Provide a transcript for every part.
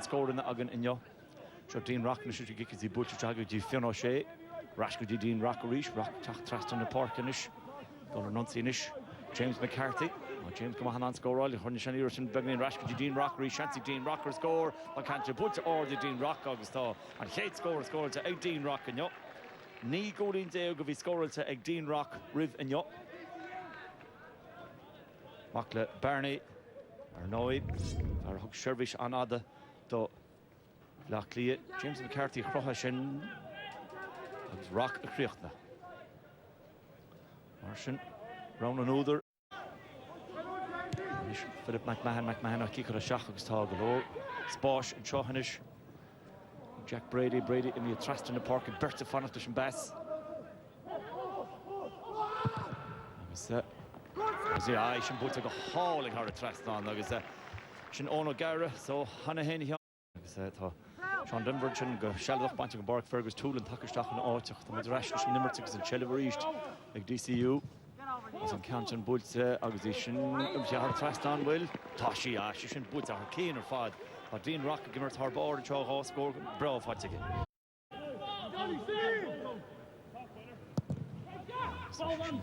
Scored in the Agan in yo. So Dean Rock and should get the butcher tag di Fionn O'Shea. Rashko di Dean Rock Rish, Rock Tach Trust on the Parkinish. Dollar Nuncianish. James McCarthy. James come on score all the Sigerson Begin Rashko di Dean Rock Rish. Chancy Dean Rocker score. I can't butcher or the Dean Rock Augusto. And Kate score to Dean Rock and yo. Ní goalin de go vi score to Dean Rock Riv and yo. Makle Barney. Arnoid. Our Hook Shervish on other. Do Lachlie James McCarthy Crohashin Rock a Kriechta Martian Round another Philip McMahon a kick a shach agus tá go Sposh and Chohanish Jack Brady in the trust in the park and Berta Fanatish and Bass agus I should put a hauling her trust on agus Shin Ono Gara so Hanahan he Sean Dunverchin go Shallow Banting Bark Fergus Tool and Takastach and Orchach the Madrash Nimmertix and Cheliver like DCU as in Canton Bulls Augustion Umshar Trastan will Tashi Ashishin Bulls are keen or fad or Dean Rock Gimmert Harbor and Chaw score bro fights again.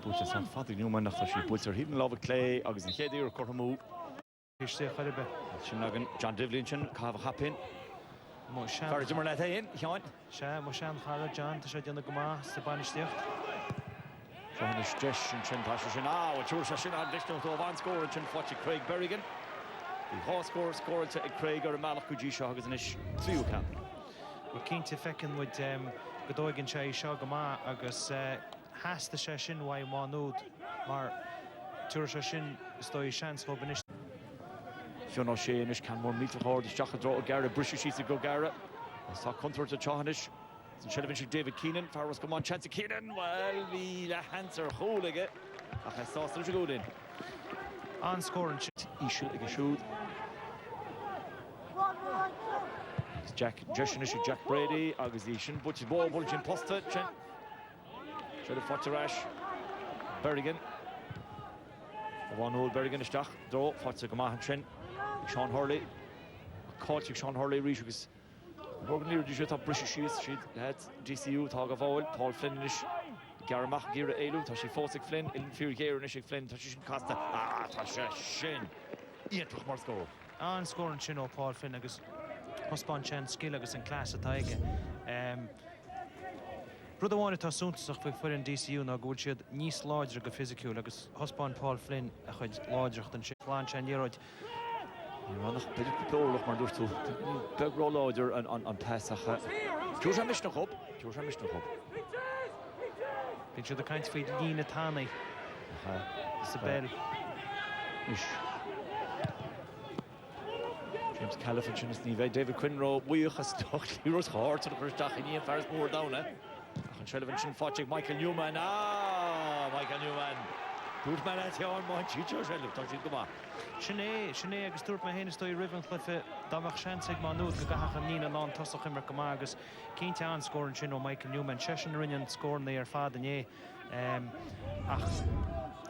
Bulls are father Newman after she Bulls are hidden love clay August and Hedy or Cortamu. John Divlinchin, Carver Happin. Farage Merletta in, John. Moshan Hara John, to shed in the Gama, Stepanish there. John is Jesh and Chin Pashin. Ah, what you're Shashin on additional to one score and Chin Fotchi Craig Berrigan. The horse scored to Craig or Malakuji Shog as an ish 3 camp. We're keen to fecken with Godoigan Chai Shogama, August has the Shashin, why Maynooth, Mar Turshashin, Stoi Shans Hobinish. Fionn O'Shea and can more meet the horde. Jack draw Gara, British she's a go Gara. Saw Contour to Chahanish. Shelvin David Keenan. Farrell's come on, chance of Keenan. Well, the hands are holding it. I saw such a good in. On scoring. Ishil like a shoot. Jack Jeshinish, Jack Brady, Augustion, Butch's ball, Bulgin Posta, Chen. Should have fought to Rash. Berrigan. One old Berrigan is Stach. Draw, fought to Gamahan Chen. Sean Hurley, caught Sean Hurley, Rishugus. Morgan Lear, you should have British she's had DCU, Tog of Owl, Paul Flynnish, Garamach, Gira Elu, Tashi Fosik Flynn, Inferior Gear, Nishik Flynn, Tashi Costa, Tasha Shin. Ian took more score. On scoring Chino, Paul Flynn, Agus, Husband Chen, Skill, Agus, and Class at Tiger. Brother wanted to assume to put in DCU, now good shit, Nice Lodge, a physical, Agus, Husband Paul Flynn, a good lodge, and Shiklan Chen, Yerod. You're on the bit maar door toe. Big rollouder on Pesach. Georgia Mishna Hub. Picture the kind of feed Lina Tani. Isabel. James California is Neve. David Quinrow. We have stuck. Heroes hard to the first day. Ian Ferris more down. And Shelvin Fotchik. Michael Newman. Michael Newman. Good man at your mind. Chicho Shelvin. Touching the bar. Sinead agus dúirt mé héana stoi rivan chluife damach seansaigh Maynooth go gacha nína lán tosach imar go agus cínte an scorin sin ó Michael Newman sesin rinnean scorin ar fad ané ach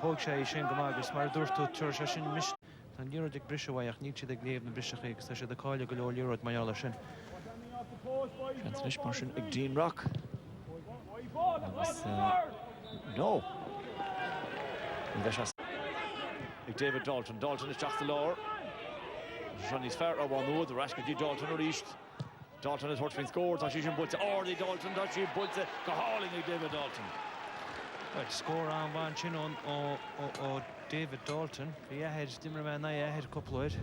thóg sé sin go agus mar dúirtú tuair sé sin mis tan Eurodig brisehhaid ach níl siad ag léamh na briseach agus tá siad a cáile go leor Eurod maiála sin. Seansnis mar sin ag Dean Rock. No. David Dalton is just the lower. Johnny's fair or one the Rashka D Dalton or East. Dalton has hurt scored. Tashishin Bulta or the Dalton. Tashi Bulta go hauling David Dalton. Well, score on one chin on David Dalton. Yeah, had Dimmerman. I had a couple of it.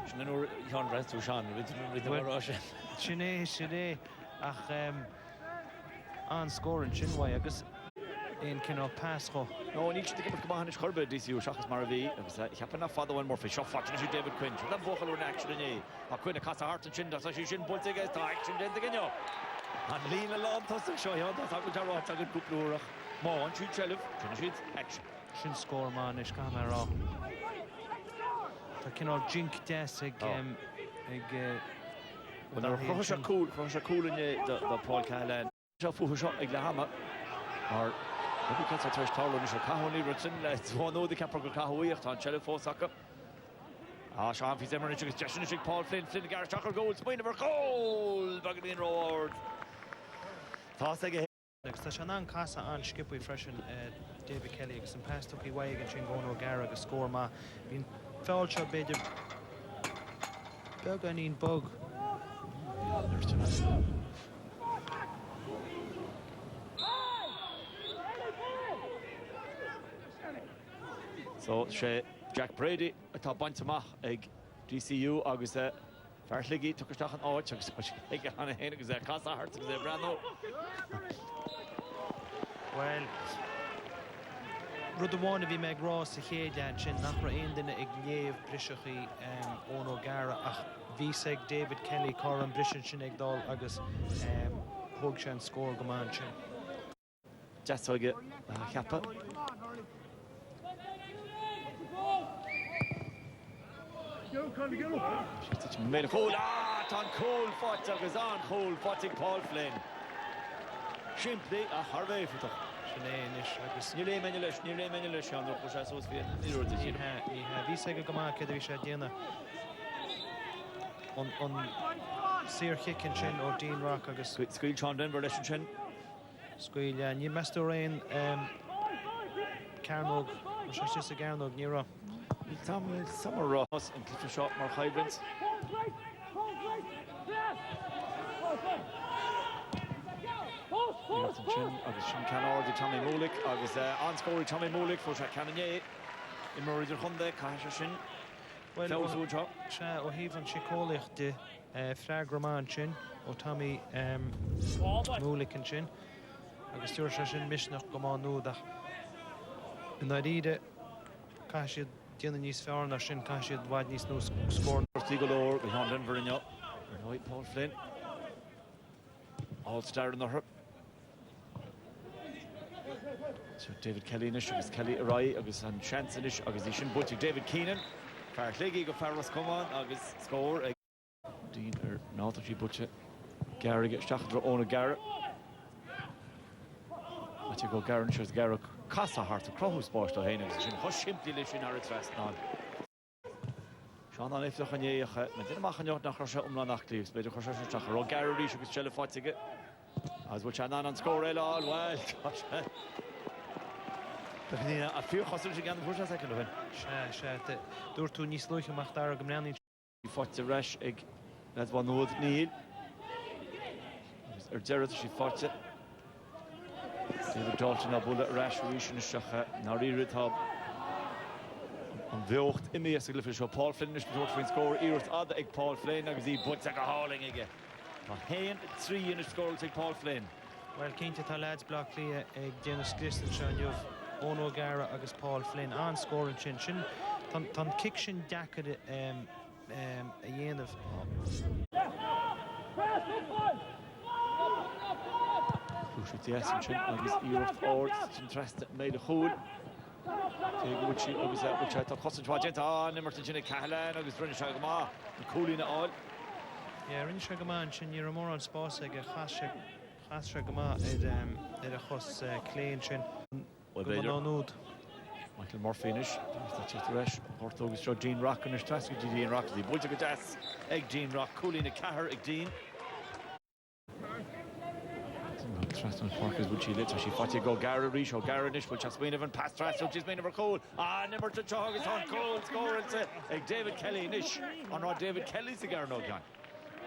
Shinano John Rest to Sean with the Russian. Shine. Ach on scoring Chinway. I guess. In cannot pass go. No, and each of the game of Kamahanish Kurba, DCU, Shachas Maravi. He happened to father one more fish. Shot fortune to David Quinn. That vocal in action in a Quinn, a Casa Hart and Chin, that's she shouldn't put against the action. Then again, and lean along to the show. That's how we are right. A good couple of more on shoot Shelf. Finish action. Shin score man is camera. That cannot jink this again. When they're cool in the Paul Callan. Jafu shot Iglahama. Or maybe can't touch Tarlo Nisha Kahoni Ritson. Let's one know the Capricorn Kahoy on Chele Fosaka. Sean fi Zimmer agus Jason Paul Flynn gar Tucker goal spine over goal bagad in road. Tá ige Tá se an casa an skipú freisin David Kelly agus an pastúí waig an sin gón O'Gara agus scór má hín fáil seo beidir beag an íon bug. So Jack Brady atá baintach ag DCU agus Farligi tuchas an áit agus ag anna héana agus casa hart agus brano. Well, rud amháin a bhí meid rás a chéad an sin nach ra aon duine ag léamh briseachí ón O'Gara ach bhí ag David Kelly cá an brisin sin ag dal agus thug sé an scór go maith sin. Deasáige cheappa. Made a fool. Tá cool fat agus an cool fatting Paul Flynn. Simply a Harvey for agus ní mé leis an go sé sos fi ní bhí sé go má ceidir sé déana an sír chicin sin ó Dean Rock agus scuil Sean Denver leis sin. Scuil ní meú réon Carnog sé a Garnog ní ra. Tam summer Ross and cliff shot mar hybrids. Agus sin can ordi Tommy Molik agus on score Tommy Molik for Canonier in Murray's Honda Kasha sin. Well, ó híhann sé cólacht de Fragramán sin ó Tommy Molik an sin agus túir sé sin misnach go má nódach. In ide caiisiad déanana níos fearna sin caiisiad bhaid níos nó scór. Tígolóir go Sean Denver in Paul Flynn. All-star in the hurp. So David Kelly in agus Kelly Arai agus an chance in agus sin butty David Keenan. Farligi go Farras come on agus score Dean not she butcher. Gary gets Stachadra on a Garrett. But you go Garrett shows Garrett Casa Hart Crows Bosch to Haynes sin hush simply lish in our rest on. Sean an ifach an éige met dit mag genoeg nach se om nach liefs bij de Chach ro Gary agus chelle fatige as which an score all well a few hostage again the first second of it door to níos luich amach dar go mrein fatte rash ag net van nood níl Jared she fatte David Dalton a bullet rash reason shacha na ri top an bheocht imi as a glyffish o Paul Flynn is betwort fin score irt ad ag Paul Flynn agus I butt ag a hauling ige Tá hain 3 in a score ag Paul Flynn. Well, cínte tá lads block lia ag Dennis Gliston sean you've Ón O'Gara agus Paul Flynn an scoring sin tan kick sin dacad a dhéanamh. Cúisiú Jason sin agus irt ord sin tresta méid a chúl. Which I thought Costin Twajent on Emerson Jinny Cahalan, agus Rinne Shagama, the cooling it all. Yeah, Rinne Shagama, Chin, you're more on Sposig, a Chas Shagama, a Chos Clean Chin. Well, Michael Murphy finish. That's just the rest. Portogus showed Dean Rock and his task with Dean Rock. The Bulls of Das, Egg Dean Rock, cooling a Cahar, Egg Dean. Traston Parkers would she lit so she fought you go Gara Rish or Garanish which has been even past Traston she's been never cool never to jog it's on cool score and say David Kelly Nish on what David Kelly's the Gar no guy.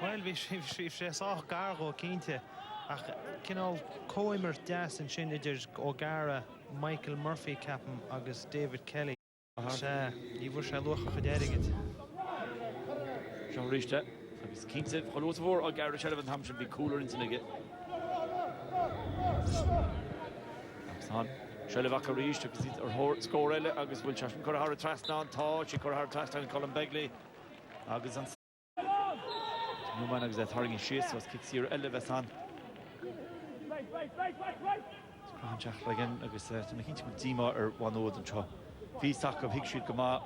Well we she saw Gargo Kinte ach kinol Coimer Das and Shindigers O'Gara Michael Murphy Captain agus David Kelly you wish I look for it Jean Rish agus Kinte Cholos vor O'Gara Sheridan Ham should be cooler into the Shelley Vakarish took it or score agus will Chashman Corahara Trastan Todd she Corahara Trastan Colin Begley agus an Newman agus that hurrying sheets was kicks here Elevesan Jack again agus to make into Dima or one old and cho Fi sack of Hickshoot Gama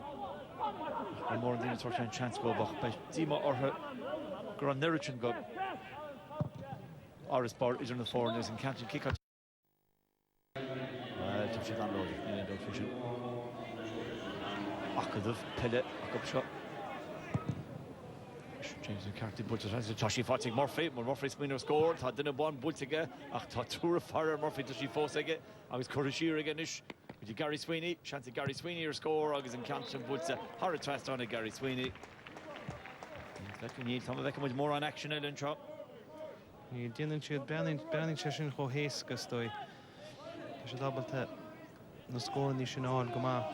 and more than a sort of chance go back by Dima or her Grand Nerichin go Oris Bar is on the foreigners and can't kick out. She's unloaded in the fishing. Akadov, Pellet, Akab shot. James McCarthy Butcher has Toshi Fatig Murphy Spinner scored had done a one Buttiga ach tá túra fara Murphy Toshi Fosige agus Currashir again ish with Gary Sweeney chance Gary Sweeney or score agus in Campton Butsa Harry Trust on Gary Sweeney Second need some of them with more on action in Trump Ní déanann siad beanning sé sin cho héas go stoi. Tá sé dabalta na scóir ní sin áil go maith.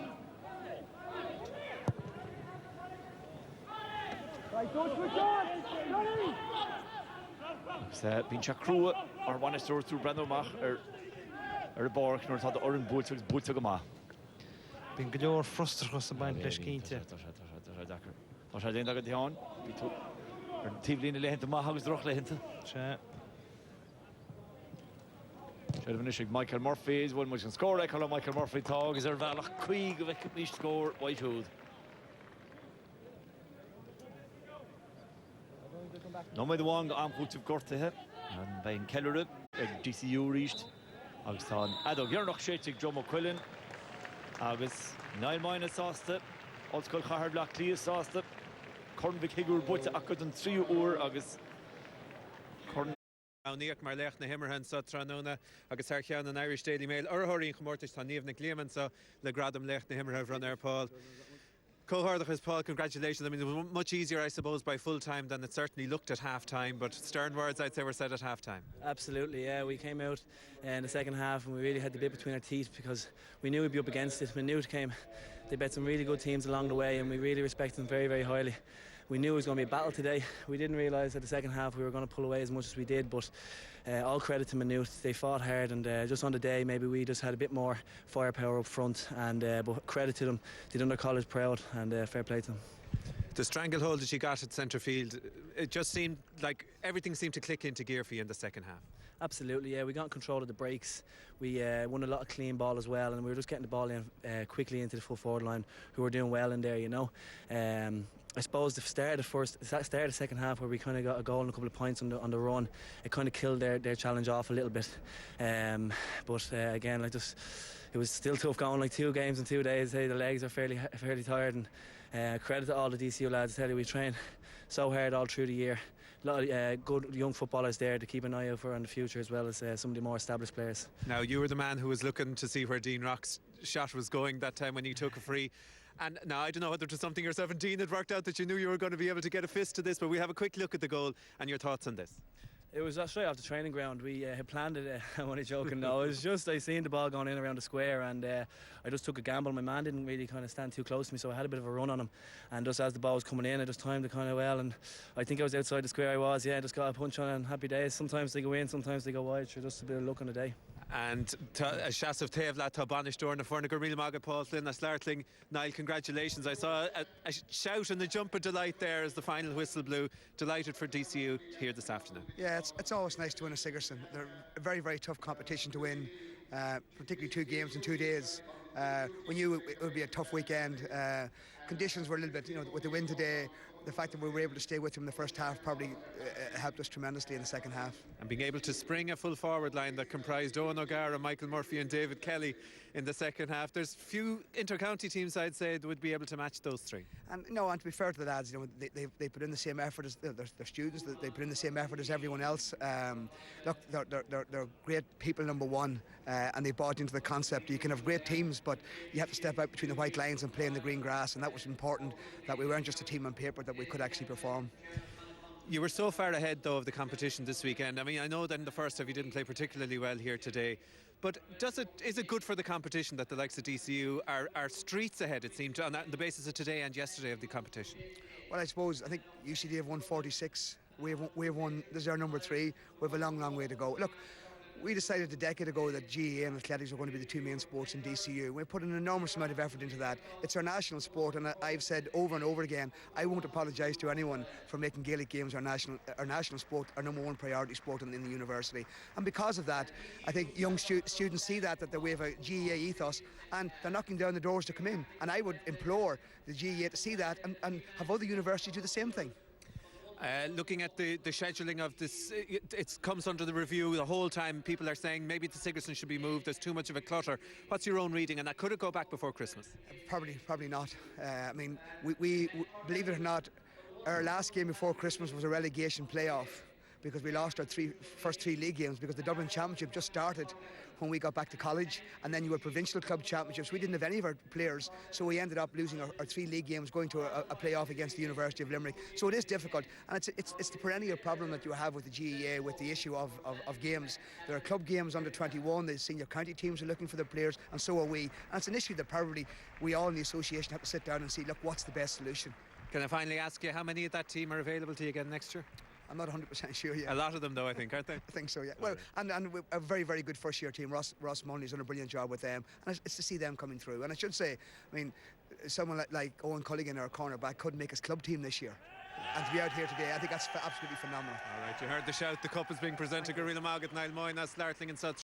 Bín se crua ar bhaine stúir through Brendan-Mach ar borg nor tá oran búlta go maith. Bín go leor frustar go sa bain leis cínte. Tá sé déon agad deán bí tú ar tíomhlína lehénta maith agus droch lehénta. Se. Sé Michael Murphy is one much can score call Michael Murphy tag is er bhealach chuig go bheith níos score Whitewood. No maid bháin go amchútah gortathe an bheith Kellerud ag DCU ríist agus tá adó gghearnach séiteigh Joe McQuillan agus 9 minus sásta Ollscoil Chahar Black Clea sásta Corn Vic Higgur buite acad an 3 uair agus Corn Níoch mar lecht na himmerhan sa Tranona agus ar chean an Irish Daily Mail orthirí chomórtas tá níomh na Cleman so le gradam lecht na himmerhan run air Paul. Cohardachas Paul, congratulations. I mean, it was much easier, I suppose, by full time than it certainly looked at half time, but stern words, I'd say, were said at half time. Absolutely, yeah. We came out in the second half and we really had the bit between our teeth because we knew we'd be up against it. Maynooth came, they bet some really good teams along the way and we really respect them very, very highly. We knew it was going to be a battle today. We didn't realise at the second half we were going to pull away as much as we did, but all credit to Maynooth. They fought hard and just on the day maybe we just had a bit more firepower up front and but credit to them. They done their college proud and fair play to them. The stranglehold that you got at centre field, it just seemed like everything seemed to click into gear for you in the second half. Absolutely, yeah. We got control of the breaks. We won a lot of clean ball as well and we were just getting the ball in quickly into the full forward line who were doing well in there, you know. I suppose the start of the second half where we kind of got a goal and a couple of points on the run, it kind of killed their challenge off a little bit. But again, it was still tough going, like 2 games in 2 days. Hey, the legs are fairly tired and credit to all the DCU lads. I tell you, we train so hard all through the year. A lot of good young footballers there to keep an eye out for in the future as well as some of the more established players. Now, you were the man who was looking to see where Dean Rock's shot was going that time when you took a free. And now I don't know whether it was something yourself and Dean had worked out that you knew you were going to be able to get a fist to this, but we have a quick look at the goal and your thoughts on this. It was straight off the training ground. We had planned it. I'm only joking. No, it was just I seen the ball going in around the square, and I just took a gamble. My man didn't really kind of stand too close to me, so I had a bit of a run on him. And just as the ball was coming in, I just timed it kind of well. And I think I was outside the square. I was, yeah. Just got a punch on it. And happy days. Sometimes they go in, sometimes they go wide. Sure, just a bit of luck on the day. And a shas of Tevla to banish door na Forniger Real Maga Paul Flynn as Lartling. Niall, congratulations. I saw a shout and a jump of delight there as the final whistle blew. Delighted for DCU here this afternoon. Yeah, it's always nice to win a Sigerson. They're a very, very tough competition to win, particularly 2 games in 2 days. We knew it would be a tough weekend. Conditions were a little bit, with the win today, the fact that we were able to stay with them in the first half probably helped us tremendously in the second half. And being able to spring a full forward line that comprised Owen O'Gara, Michael Murphy and David Kelly in the second half. There's few inter-county teams, I'd say, that would be able to match those 3. And to be fair to the lads, they put in the same effort as their students. They put in the same effort as everyone else. Look, they're great people, number one, and they bought into the concept. You can have great teams, but you have to step out between the white lines and play in the green grass, and that was important, that we weren't just a team on paper, that we could actually perform. You were so far ahead, though, of the competition this weekend. I mean, I know that in the first half you didn't play particularly well here today, but is it good for the competition that the likes of DCU are streets ahead, it seemed, on the basis of today and yesterday of the competition? Well, I think UCD have won 46. We've won, this is our number 3. We have a long, long way to go. Look, we decided a decade ago that GAA and athletics were going to be the 2 main sports in DCU. We put an enormous amount of effort into that. It's our national sport, and I've said over and over again, I won't apologise to anyone for making Gaelic games our national sport, our number 1 priority sport in the university. And because of that, I think young students see that we have a GAA ethos, and they're knocking down the doors to come in. And I would implore the GAA to see that and have other universities do the same thing. Looking at the scheduling of this, it comes under the review the whole time. People are saying maybe the Sigerson should be moved. There's too much of a clutter. What's your own reading? And that could it go back before Christmas? Probably not. I mean, we believe it or not, Our last game before Christmas was a relegation playoff because we lost our first three league games because the Dublin Championship just started when we got back to college, and then you had provincial club championships. We didn't have any of our players, so we ended up losing our three league games, going to a playoff against the University of Limerick. So it is difficult, and it's the perennial problem that you have with the GEA, with the issue of games. There are club games under 21, the senior county teams are looking for their players, and so are we. And it's an issue that probably we all in the association have to sit down and see, look, what's the best solution? Can I finally ask you how many of that team are available to you again next year? I'm not 100% sure yet. A lot of them, though, I think, aren't they? I think so, yeah. Well, and a very, very good first-year team. Ross Monley's done a brilliant job with them, and it's to see them coming through. And I should say, I mean, someone like Owen Culligan, our cornerback, couldn't make his club team this year. And to be out here today, I think that's absolutely phenomenal. All right, you heard the shout. The cup is being presented to Gorilla Margaret, Niall Moyne, that's Lartling and South